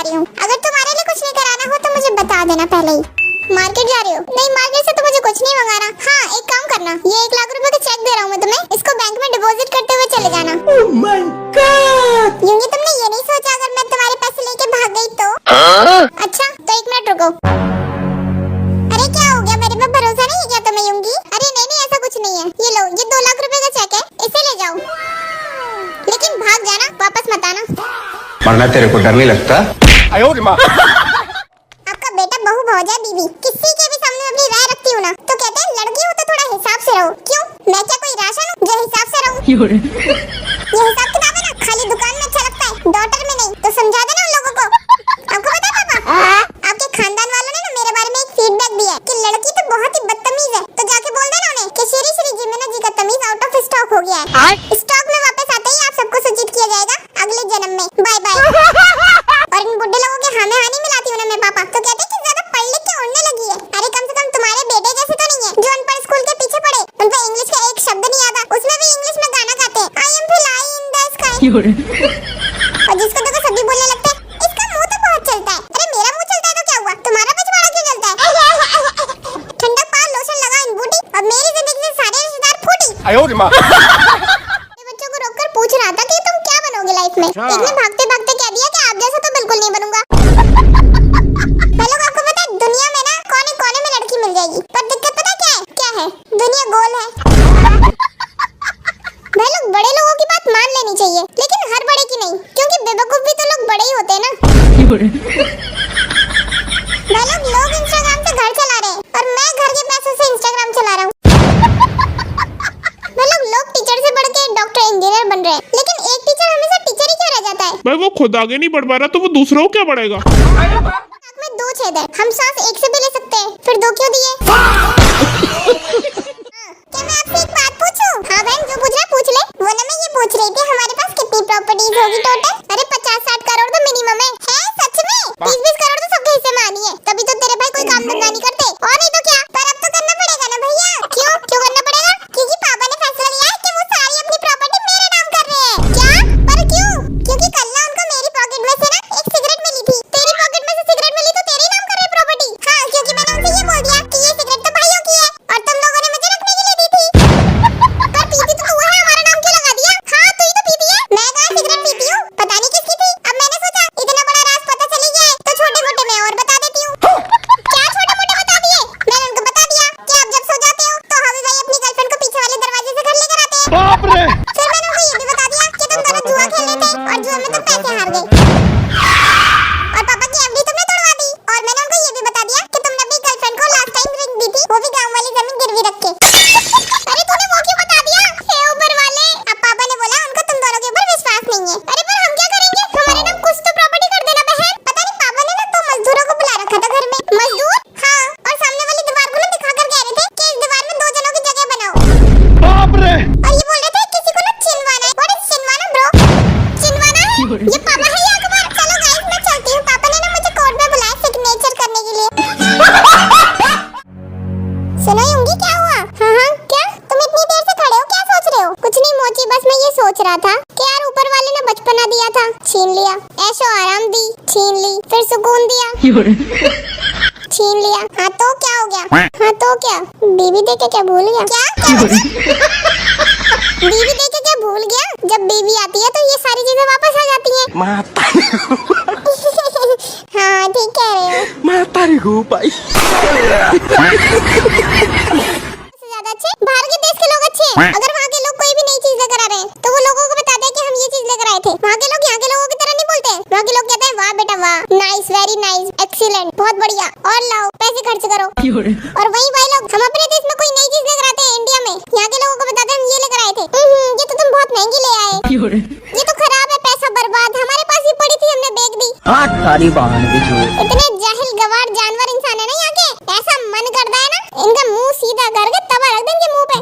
रही हूँ। अगर तुम्हारे लिए कुछ नहीं कराना हो तो मुझे बता देना पहले ही। मार्केट जा रही हो? नहीं, मार्केट से तो मुझे कुछ नहीं मंगाना। हाँ, एक काम करना, ये 1 लाख रुपए का चेक दे रहा हूँ मैं तुम्हें, इसको बैंक में डिपॉजिट करते हुए चले जाना। Oh my God! यूंगी तुमने ये नहीं सोचा अगर मैं तुम्हारे पैसे लेके भाग गई तो? अच्छा, तो 1 मिनट रुको। अरे क्या हो गया, मेरे पे भरोसा नहीं है क्या तुम्हें यूंगी? अरे नहीं, ऐसा कुछ नहीं है। ये लो, ये 2 लाख रुपए का चेक है, इसे ले जाओ। लेकिन भाग जाना, वापस मत आना। मरना तेरे को डर नहीं लगता? आपका बेटा बहू भौजाई बीवी किसी के भी सामने अपनी राय रखती हूँ ना तो कहते हैं लड़की हो तो थोड़ा हिसाब से रहो। क्यों, मैं क्या कोई राशन हूँ जो हिसाब से रहूँ? ये हिसाब किताब है ना, खाली दुकान में अच्छा लगता है, डॉटर में नहीं। तो समझा देना उन लोगों को। आपको पता है पापा, आपके खानदान वालों ने ना मेरे बारे में एक फीडबैक दिया है कि लड़की तो बहुत ही बदतमीज है। तो जाके बोल देना उन्हें कि श्री जिमिना जी का तमीज आउट ऑफ स्टॉक हो गया है। स्टॉक में वापस आते ही आप सबको सूचित किया जाएगा अगले जन्म में। Bye bye. और इन बुड्ढे लोगों के हाँ में हाँ नहीं मिलाती हूँ ना मैं पापा, तो कहते हैं कि ज्यादा पढ़ लिख के उड़ने लगी है। अरे कम से कम तुम्हारे बेटे जैसे तो नहीं है जो अनपढ़ स्कूल के पीछे पड़े, उनको इंग्लिश का एक शब्द नहीं आता, उसमें भी इंग्लिश में गाना गाते हैं, I am flying in the sky. और जिसको देखो सभी बोलने लगते हैं इसका मुंह तो बहुत चलता है। अरे मेरा मुंह चलता है तो क्या हुआ, तुम्हारा पिछवाड़ा क्यों चलता है? ठंडा पाल लोशन लगा इन बूटी और मेरी जिंदगी से सारे रिश्तेदार फूटी। बच्चों को रोककर पूछ रहा था कि तुम क्या बनोगे लाइफ में। एक ने भागते भागते कह दिया कि आप जैसा तो बिल्कुल नहीं बनूंगा। आपको पता है दुनिया में ना कोने कोने में लड़की मिल जाएगी, पर दिक्कत पता क्या है? दुनिया गोल है। भाई लोग, बड़े लोगों की बात मान लेनी चाहिए, लेकिन हर बड़े की नहीं, क्योंकि बेवकूफ भी तो लोग बड़े ही होते हैं ना। भाई लोग इंस्टाग्राम से घर चला रहे हैं और मैं घर के पैसों से इंस्टाग्राम चला रहा हूँ। लोग टीचर से बढ़ के डॉक्टर इंजीनियर बन रहे हैं, लेकिन एक टीचर हमेशा टीचर ही क्यों रह जाता है? भाई वो खुद आगे नहीं बढ़ पा रहा तो वो दूसरों को क्या बढ़ेगा? नाक में 2 छेद है, हम सांस एक से भी ले सकते हैं, फिर 2 क्यों दिए? क्या मैं आपसे एक बात पूछूं? हाँ बहन, जो पूछ रहा है पूछ ले। वो ना मैं ये पूछ रही थी हमारे पास कितनी प्रॉपर्टीज होगी टोटल? अरे 50-60 करोड़ तो मिनिमम है। सच में? 30-20 करोड़ तो सबके हिस्से में आनी है, तभी तो तेरे भाई कोई काम धंधा नहीं करते। और नहीं तो क्या? पर अब तो करना पड़ेगा ना भैया। क्यों करना पड़ेगा? क्योंकि पापा ने फैसला लिया है कि वो सारी अपनी प्रॉपर्टी मेरे नाम कर रहे हैं। क्या? पर क्यों? क्योंकि कल ना उनको मेरी पॉकेट में से ना एक सिगरेट मिली थी। तेरी पॉकेट में से सिगरेट मिली तो तेरे नाम कर रहे प्रॉपर्टी। हाँ, क्योंकि मैंने उनसे ये बोल दिया कि ये सिगरेट तो भाइयों की है और तुम लोगों ने मुझे रखने के लिए दी थी। पर पीती तो तू है, हमारा नाम क्यों लगा दिया? हाँ, तू ही तो पीती है। मैं कहाँ सिगरेट पीती हूँ, पता नहीं किसकी थी। अब मैंने सोचा इतना बड़ा राज पता चली गया है तो छोटे मोटे मैं और बता देती हूँ। क्या छोटे मोटे बता दिए? मैंने उनको बता दिया कि आप जब सो जाते हो तो हावी भाई अपनी गर्लफ्रेंड को पीछे वाले दरवाजे से घर लेकर आते हैं। बाप रे! फिर मैंने उनको ये भी बता दिया कि तुम दोनों जुआ खेल रहे थे और जुए में तुम पैसे हार गए और पापा की एफडी तुमने तोड़वा दी। और मैंने उनको ये भी बता दिया कि तुमने अपनी गर्लफ्रेंड को लास्ट टाइम रिंग दी थी, वो भी गांव वाली जमीन गिरवी रख के। अरे तूने वो क्यों बता दिया? हे ऊपर वाले! अब पापा ने बोला उनको तुम दोनों के ऊपर विश्वास नहीं है। अरे पर हम क्या करेंगे, हमारे नाम कुछ तो प्रॉपर्टी कर देना बहन। पता नहीं पापा ने ना 2 मजदूरों को बुला रखा था घर में। मजदूर? हाँ, और सामने वाली दीवार को ना दिखाकर कह रहे थे कि इस दीवार में 2 जनों की जगह बनाओ। बाप रे! और ये बोल रहे थे किसी को ना चिनवाना है। व्हाट इज चिनवाना ब्रो? चिनवाना है? ये पापा है या अकबर? चलो गाइस, मैं चलती हूँ, पापा ने ना मुझे कोर्ट में बुलाया सिग्नेचर करने के लिए। सुनो यूंगी, क्या हुआ? हाँ, क्या तुम इतनी देर से खड़े हो, क्या सोच रहे हो? कुछ नहीं मोची, बस मैं ये सोच रहा था कि यार ऊपर वाले ने बचपना दिया था, छीन लिया। ऐशो आराम दी, छीन ली। फिर सुकून दिया, छीन लिया। हाँ तो क्या हो गया? हाँ तो क्या? बीवी देके क्या भूल गया? क्या बीवी देके क्या भूल गया? जब बीवी आती है तो ये सारी चीजें वापस आ जाती हैं। हाँ ठीक कह रहे हो। माता रे गो भाई। ज्यादा अच्छे बाहर के देश के लोग अच्छे हैं। अगर वहाँ के लोग कोई भी नई चीज लेकर आ रहे हैं तो वो लोगों को बताते हैं कि हम ये चीज लेकर आए थे। वहाँ के लोग यहाँ के लोगों की तरह नहीं बोलते। वहाँ के लोग कहते हैं वाह बेटा वाह, नाइस, वेरी नाइस, एक्सीलेंट, बहुत बढ़िया, और लाओ पैसे खर्च करो। और वही भाई लोग हम अपने देश में कोई नई चीज लेकर आते हैं इंडिया में, यहाँ के लोगों को बताते हैं हम ये लेकर आए थे। ये तो तुम बहुत महंगी ले आए, ये तो खराब है, पैसा बर्बाद, हमारे पास ही पड़ी थी हमने बेच दी। सारी बहन बिजू। इतने जाहिल गवार जानवर इंसान है ना यहाँ के, ऐसा मन करता है ना इनका मुंह सीधा करके तवा रख देंगे मुंह पे।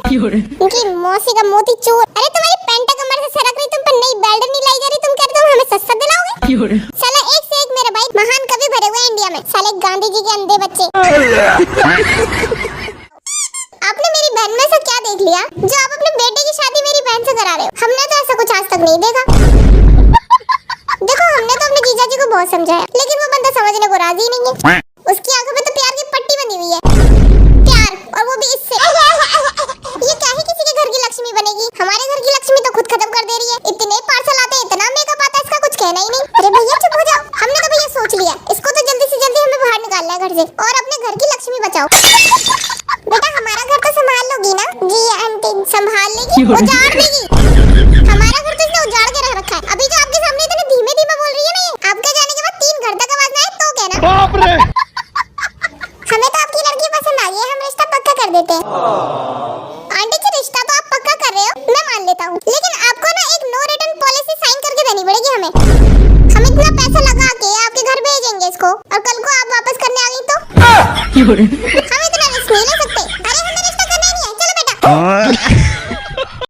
इनकी मौसी का मोती चूर। अरे तुम्हारी पैंट कमर से सरक रही, तुम पर नई बेल्ट नहीं लाई जा रही, तुम कह रहे तुम हमें सस्ता दिलाओगे? साला एक से एक मेरे भाई महान कवि भरे हुए इंडिया में, साले गांधी जी के अंधे बच्चे। आपने मेरी बहन में से क्या देख लिया जो आप अपने बेटे की शादी मेरी बहन से करा रहे हो? हमने तो ऐसा कुछ आज तक नहीं देखा। देखो हमने तो अपने जीजा जी को बहुत समझाया, लेकिन वो समझने को राजी नहीं है। उसकी आंखों में तो प्यार की पट्टी बनी हुई है। प्यार, और वो भी इससे। ये क्या ही किसी के घर की लक्ष्मी बनेगी? हमारे घर की लक्ष्मी तो खुद खत्म कर दे रही है। इतने पार्सल आते हैं, इतना मेकअप आता है, इसका कुछ कहना ही नहीं। अरे भैया चुप हो जाओ, हमने तो भैया सोच लिया, इसको तो जल्दी से जल्दी हमें बाहर निकालना है घर से, और अपने घर की लक्ष्मी बचाओ। बेटा हमारा घर तो संभाल लोगी ना? जी आंटी संभाल लेगी, उजाड़ देगी। हमारा घर तो इसने उजाड़ के रख रखा है। अभी जो आपके सामने इतने धीमे धीमे बोल रही है ना, ये आपके जाने के बाद 3 घर तक आवाज ना आए तो कहना। बाप रे। हमें तो आपकी लड़की पसंद आ गई है, हम रिश्ता पक्का कर देते हैं। आंटी जी रिश्ता तो आप पक्का कर रहे हो, मैं मान लेता हूँ, लेकिन आपको ना एक नो रिटर्न पॉलिसी साइन करके देनी पड़ेगी हमें। हम इतना पैसा लगा के आपके घर भेजेंगे इसको, और कल को आप वापस करने आ गई तो